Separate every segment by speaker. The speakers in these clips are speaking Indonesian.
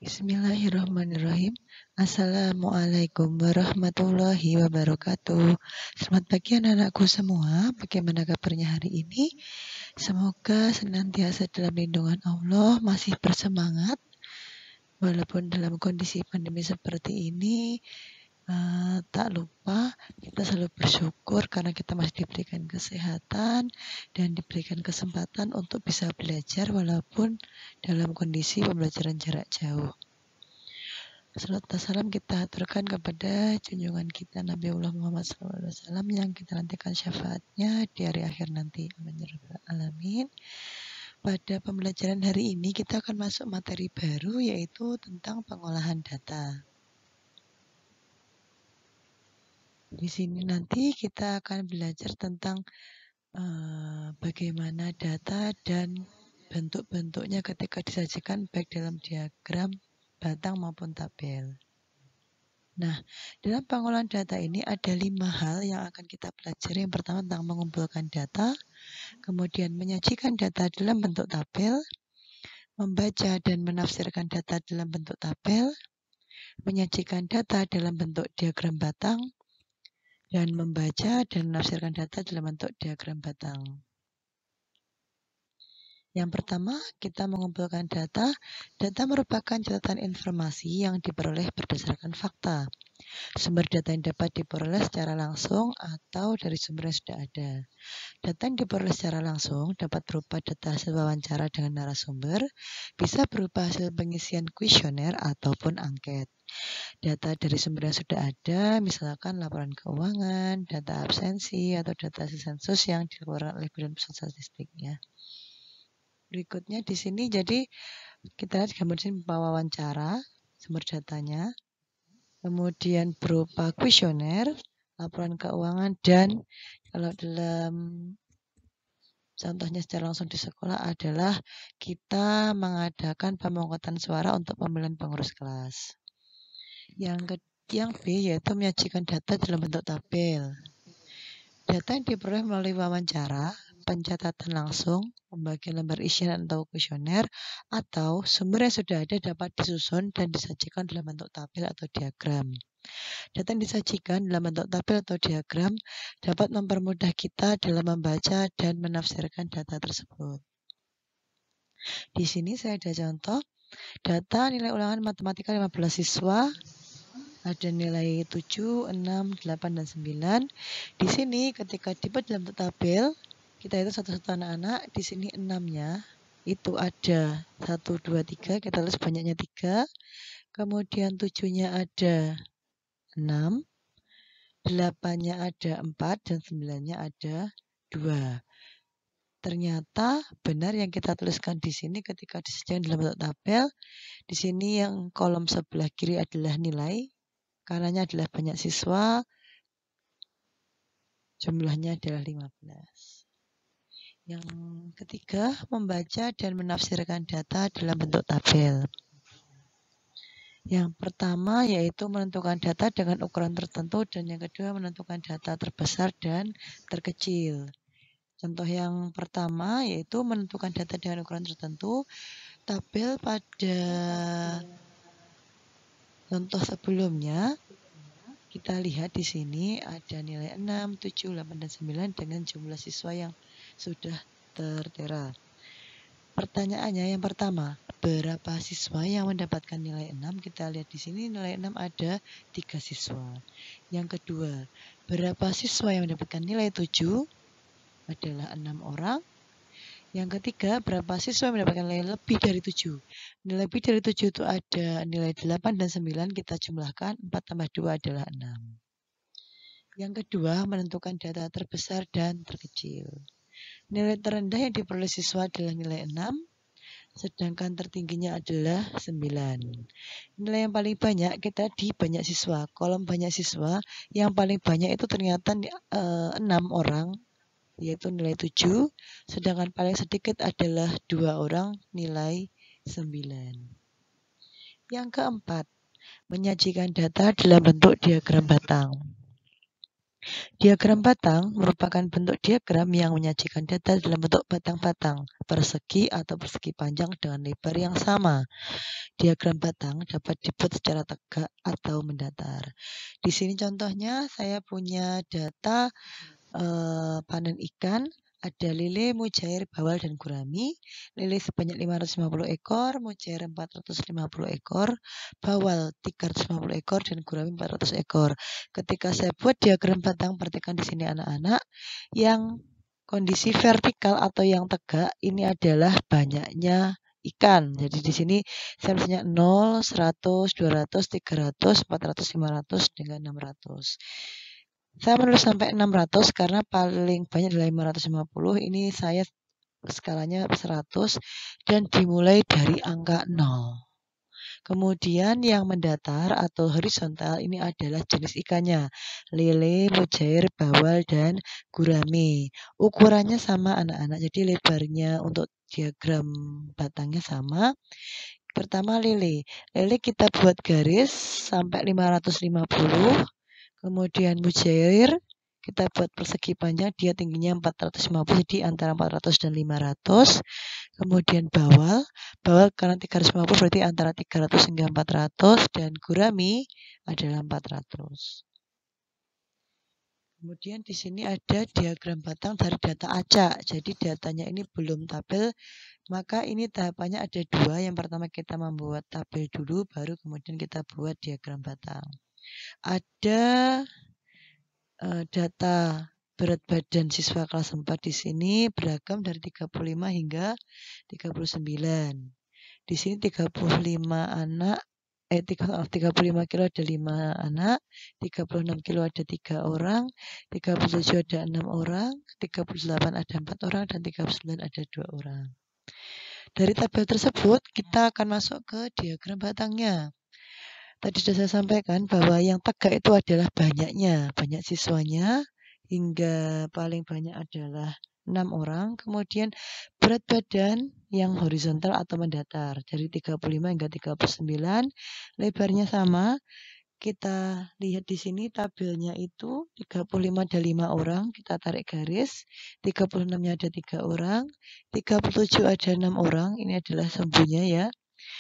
Speaker 1: Bismillahirrahmanirrahim. Assalamualaikum warahmatullahi wabarakatuh. Selamat pagi anak-anakku semua. Bagaimana kabarnya hari ini? Semoga senantiasa dalam lindungan Allah, masih bersemangat. Walaupun dalam kondisi pandemi seperti ini, tak lupa kita selalu bersyukur karena kita masih diberikan kesehatan dan diberikan kesempatan untuk bisa belajar walaupun dalam kondisi pembelajaran jarak jauh. Salam salam kita aturkan kepada junjungan kita Nabiullah Muhammad SAW yang kita nantikan syafaatnya di hari akhir nanti. Amin ya rabbal alamin. Pada pembelajaran hari ini kita akan masuk materi baru yaitu tentang pengolahan data. Di sini nanti kita akan belajar tentang bagaimana data dan bentuk-bentuknya ketika disajikan baik dalam diagram, batang maupun tabel. Nah, dalam pengolahan data ini ada 5 hal yang akan kita pelajari. Yang pertama tentang mengumpulkan data, kemudian menyajikan data dalam bentuk tabel, membaca dan menafsirkan data dalam bentuk tabel, menyajikan data dalam bentuk diagram batang, dan membaca dan menafsirkan data dalam bentuk diagram batang. Yang pertama, kita mengumpulkan data. Data merupakan catatan informasi yang diperoleh berdasarkan fakta. Sumber data yang dapat diperoleh secara langsung atau dari sumber yang sudah ada. Data yang diperoleh secara langsung dapat berupa data hasil wawancara dengan narasumber, bisa berupa hasil pengisian kuesioner ataupun angket. Data dari sumber yang sudah ada, misalkan laporan keuangan, data absensi, atau data sensus yang dikeluarkan oleh Badan Pusat Statistik ya. Berikutnya di sini jadi kita lihat gambar sini wawancara, sumber datanya, kemudian berupa kuesioner, laporan keuangan, dan kalau dalam contohnya secara langsung di sekolah adalah kita mengadakan pemungutan suara untuk pemilihan pengurus kelas. Yang B yaitu menyajikan data dalam bentuk tabel. Data yang diperoleh melalui wawancara, pencatatan langsung, pembagian lembar isian atau kuesioner, atau sumber yang sudah ada dapat disusun dan disajikan dalam bentuk tabel atau diagram. Data yang disajikan dalam bentuk tabel atau diagram dapat mempermudah kita dalam membaca dan menafsirkan data tersebut. Di sini saya ada contoh data nilai ulangan matematika 15 siswa. Ada nilai 7, 6, 8, dan 9. Di sini ketika dibuat dalam bentuk tabel, kita itu satu-satu anak-anak, di sini 6-nya itu ada 1, 2, 3, kita tulis banyaknya 3. Kemudian 7-nya ada 6, 8-nya ada 4, dan 9-nya ada 2. Ternyata benar yang kita tuliskan di sini ketika disajikan dalam bentuk tabel. Di sini yang kolom sebelah kiri adalah nilai. Kanannya adalah banyak siswa, jumlahnya adalah 15. Yang ketiga, membaca dan menafsirkan data dalam bentuk tabel. Yang pertama yaitu menentukan data dengan ukuran tertentu dan yang kedua menentukan data terbesar dan terkecil. Contoh yang pertama yaitu menentukan data dengan ukuran tertentu. Tabel pada contoh sebelumnya kita lihat di sini ada nilai 6, 7, 8, dan 9 dengan jumlah siswa yang sudah tertera. Pertanyaannya yang pertama, berapa siswa yang mendapatkan nilai 6? Kita lihat di sini nilai 6 ada 3 siswa. Yang kedua, berapa siswa yang mendapatkan nilai 7? Adalah 6 orang. Yang ketiga, berapa siswa yang mendapatkan nilai lebih dari 7? Nilai lebih dari 7 itu ada nilai 8 dan 9, kita jumlahkan, 4 tambah 2 adalah 6. Yang kedua, menentukan data terbesar dan terkecil. Nilai terendah yang diperoleh siswa adalah nilai 6, sedangkan tertingginya adalah 9. Nilai yang paling banyak kita di banyak siswa. Kolom banyak siswa, yang paling banyak itu ternyata 6 orang, yaitu nilai 7, sedangkan paling sedikit adalah 2 orang, nilai 9. Yang keempat, menyajikan data dalam bentuk diagram batang. Diagram batang merupakan bentuk diagram yang menyajikan data dalam bentuk batang-batang, persegi atau persegi panjang dengan lebar yang sama. Diagram batang dapat dibuat secara tegak atau mendatar. Di sini contohnya saya punya data panen ikan, ada lele, mujair, bawal, dan gurami. Lele sebanyak 550 ekor, mujair 450 ekor, bawal 350 ekor, dan gurami 400 ekor. Ketika saya buat diagram batang, perhatikan di sini anak-anak, yang kondisi vertikal atau yang tegak ini adalah banyaknya ikan. Jadi di sini saya misalnya 0, 100, 200, 300, 400, 500, dengan 600. Saya menulis sampai 600 karena paling banyak adalah 550. Ini saya skalanya 100 dan dimulai dari angka 0. Kemudian yang mendatar atau horizontal ini adalah jenis ikannya. Lele, mujair, bawal, dan gurami. Ukurannya sama anak-anak. Jadi lebarnya untuk diagram batangnya sama. Pertama lele. Lele kita buat garis sampai 550. Kemudian mujair kita buat persegi panjang, dia tingginya 450, jadi antara 400 dan 500. Kemudian bawal karena 350 berarti antara 300 hingga 400, dan gurami adalah 400. Kemudian di sini ada diagram batang dari data acak. Jadi datanya ini belum tabel, maka ini tahapannya ada dua. Yang pertama kita membuat tabel dulu, baru kemudian kita buat diagram batang. Ada data berat badan siswa kelas 4 di sini beragam dari 35 hingga 39. Di sini 35 anak 35 kilo ada 5 anak, 36 kilo ada 3 orang, 37 ada 6 orang, 38 ada 4 orang, dan 39 ada 2 orang. Dari tabel tersebut kita akan masuk ke diagram batangnya. Tadi sudah saya sampaikan bahwa yang tegak itu adalah banyak siswanya, hingga paling banyak adalah 6 orang. Kemudian berat badan yang horizontal atau mendatar dari 35 hingga 39, lebarnya sama. Kita lihat di sini tabelnya itu 35 ada 5 orang, kita tarik garis. 36-nya ada 3 orang, 37 ada 6 orang, ini adalah sumbunya ya.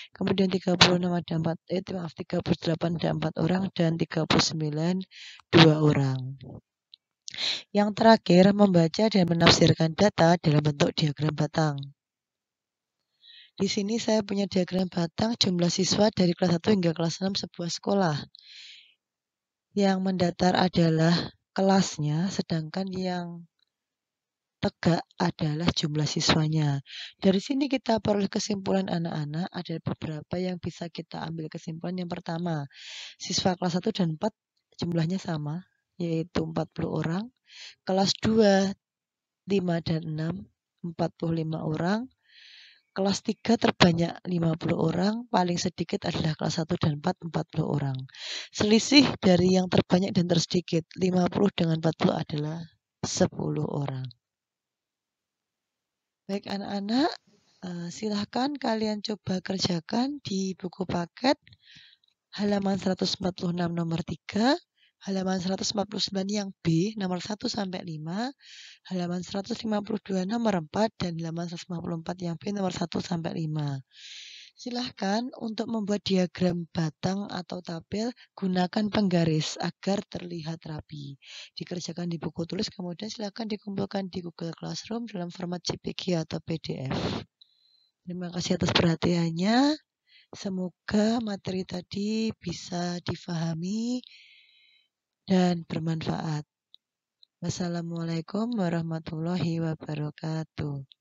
Speaker 1: Kemudian 36 ada 38 ada 4 orang, dan 39 2 orang. Yang terakhir, membaca dan menafsirkan data dalam bentuk diagram batang. Di sini saya punya diagram batang jumlah siswa dari kelas 1 hingga kelas 6 sebuah sekolah. Yang mendatar adalah kelasnya, sedangkan yang tegak adalah jumlah siswanya. Dari sini kita peroleh kesimpulan anak-anak, ada beberapa yang bisa kita ambil kesimpulan. Yang pertama, siswa kelas 1 dan 4 jumlahnya sama, yaitu 40 orang. Kelas 2, 5 dan 6, 45 orang. Kelas 3 terbanyak 50 orang, paling sedikit adalah kelas 1 dan 4, 40 orang. Selisih dari yang terbanyak dan tersedikit, 50 dengan 40 adalah 10 orang. Baik anak-anak, silahkan kalian coba kerjakan di buku paket halaman 146 nomor 3, halaman 149 yang B nomor 1 sampai 5, halaman 152 nomor 4, dan halaman 154 yang B nomor 1 sampai 5. Silahkan untuk membuat diagram batang atau tabel, gunakan penggaris agar terlihat rapi. Dikerjakan di buku tulis, kemudian silahkan dikumpulkan di Google Classroom dalam format JPG atau PDF. Terima kasih atas perhatiannya. Semoga materi tadi bisa difahami dan bermanfaat. Wassalamualaikum warahmatullahi wabarakatuh.